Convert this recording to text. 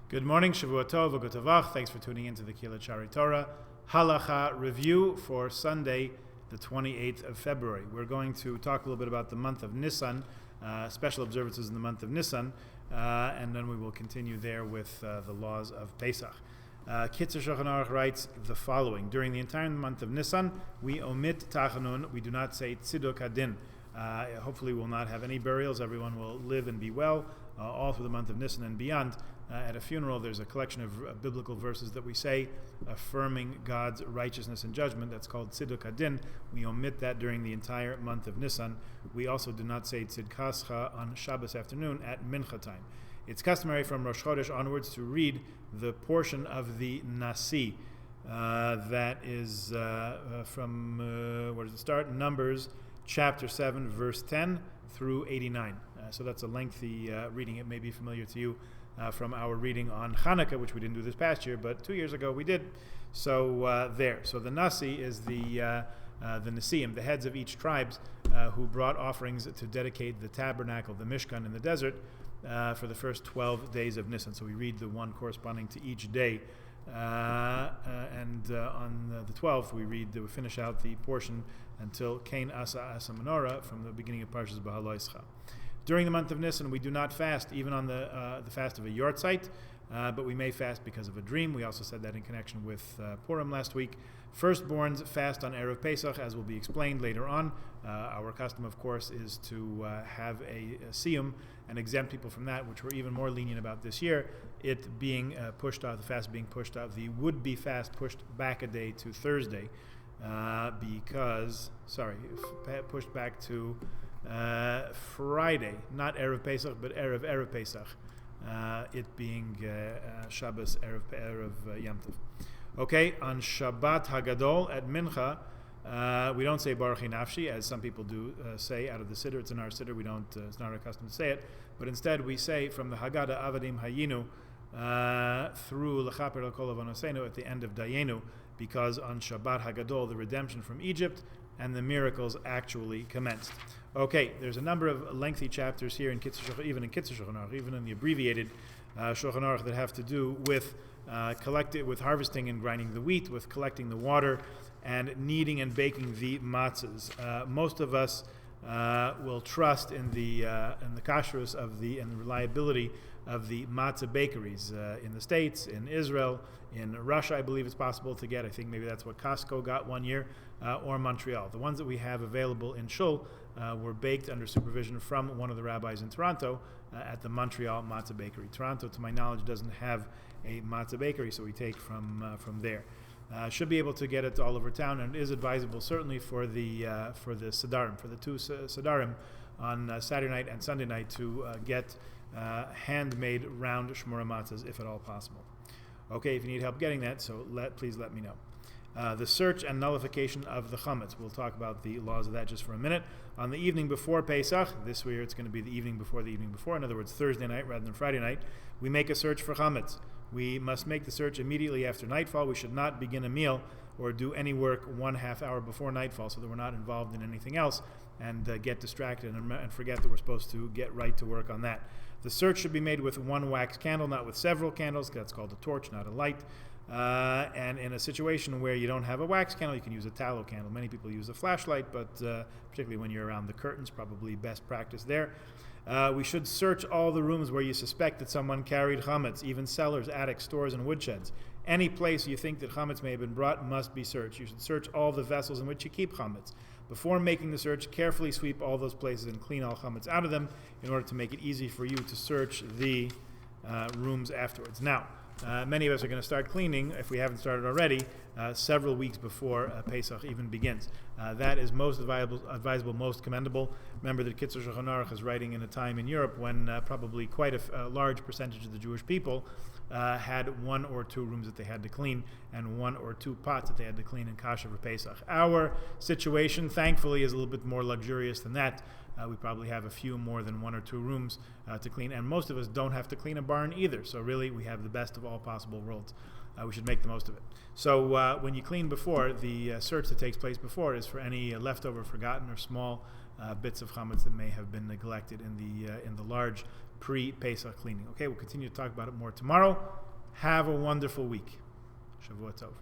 Good morning, Shavua Tov, V'Gotavach. Thanks for tuning into the Kila Chari Torah Halacha review for Sunday, the 28th of February. We're going to talk a little bit about the month of Nisan, special observances in the month of Nisan, and then we will continue there with the laws of Pesach. Kitzur Shulchan Aruch writes the following: during the entire month of Nisan, we omit Tachanun, we do not say Tziduk Hadin. Hopefully we will not have any burials, everyone will live and be well all through the month of Nisan and beyond. At a funeral, there's a collection of biblical verses that we say affirming God's righteousness and judgment. That's called Tziduk Hadin. We omit that during the entire month of Nisan. We also do not say Tzidkascha on Shabbos afternoon at Mincha time. It's customary from Rosh Chodesh onwards to read the portion of the Nasi. That is from, where does it start? Numbers chapter 7, verse 10 through 89. So that's a lengthy reading. It may be familiar to you from our reading on Hanukkah, which we didn't do this past year, but 2 years ago we did. So there. So the Nasi is the Nasiim, the heads of each tribes who brought offerings to dedicate the tabernacle, the Mishkan in the desert, for the first 12 days of Nisan. So we read the one corresponding to each day. And on the 12th, we finish out the portion until Kain Asa Menorah from the beginning of Parshas Bahaloischa. During the month of Nisan, we do not fast, even on the fast of a yortzeit, but we may fast because of a dream. We also said that in connection with Purim last week. Firstborns fast on Erev Pesach, as will be explained later on. Our custom, of course, is to have a siyum and exempt people from that, which we're even more lenient about this year. It being pushed out, the fast being pushed out, the would-be fast pushed back a day to Thursday, pushed back to Friday, not Erev Pesach, but Erev Pesach, it being Shabbos Erev Yom Tov. Okay, on Shabbat Hagadol at Mincha, we don't say Baruch Nafshi, as some people do say out of the Siddur. It's in our Siddur. We don't. It's not our custom to say it, but instead we say from the Haggadah Avadim Hayinu through L'chaper L'kol Avonosenu at the end of Dayenu, because on Shabbat Hagadol the redemption from Egypt and the miracles actually commenced. Okay, there's a number of lengthy chapters here in Kitzur Shulchan, even in the abbreviated Shulchan Aruch, that have to do with with harvesting and grinding the wheat, with collecting the water, and kneading and baking the matzahs. Most of us will trust in the kashrus and the reliability of the matzah bakeries in the States, in Israel, in Russia. I believe it's possible to get. I think maybe that's what Costco got one year, or Montreal. The ones that we have available in Shul were baked under supervision from one of the rabbis in Toronto at the Montreal Matzah Bakery. Toronto, to my knowledge, doesn't have a matzah bakery, so we take from there. Should be able to get it all over town, and it is advisable certainly for the Sadarim, for the two Sadarim on Saturday night and Sunday night, to get handmade round shmura matzahs if at all possible. Okay, if you need help getting that, so please let me know. The search and nullification of the chametz. We'll talk about the laws of that just for a minute. On the evening before Pesach, this year it's going to be the evening before, in other words, Thursday night rather than Friday night, we make a search for chametz. We must make the search immediately after nightfall. We should not begin a meal or do any work 1/2 hour before nightfall, so that we're not involved in anything else and get distracted and forget that we're supposed to get right to work on that. The search should be made with one wax candle, not with several candles. That's called a torch, not a light. And in a situation where you don't have a wax candle, you can use a tallow candle. Many people use a flashlight, but particularly when you're around the curtains, probably best practice there. We should search all the rooms where you suspect that someone carried chametz, even cellars, attics, stores, and woodsheds. Any place you think that chametz may have been brought must be searched. You should search all the vessels in which you keep chametz. Before making the search, carefully sweep all those places and clean all chametz out of them in order to make it easy for you to search the rooms afterwards. Now, many of us are going to start cleaning, if we haven't started already, several weeks before Pesach even begins. That is most advisable, most commendable. Remember that Kitzur Shulchan Aruch is writing in a time in Europe when probably quite a large percentage of the Jewish people had 1 or 2 rooms that they had to clean and 1 or 2 pots that they had to clean in kasha for Pesach. Our situation, thankfully, is a little bit more luxurious than that. We probably have a few more than 1 or 2 rooms to clean, and most of us don't have to clean a barn either. So really, we have the best of all possible worlds. We should make the most of it. So when you clean before, the search that takes place before is for any leftover, forgotten, or small bits of chametz that may have been neglected in the large pre-Pesach cleaning. Okay, we'll continue to talk about it more tomorrow. Have a wonderful week. Shavua Tov.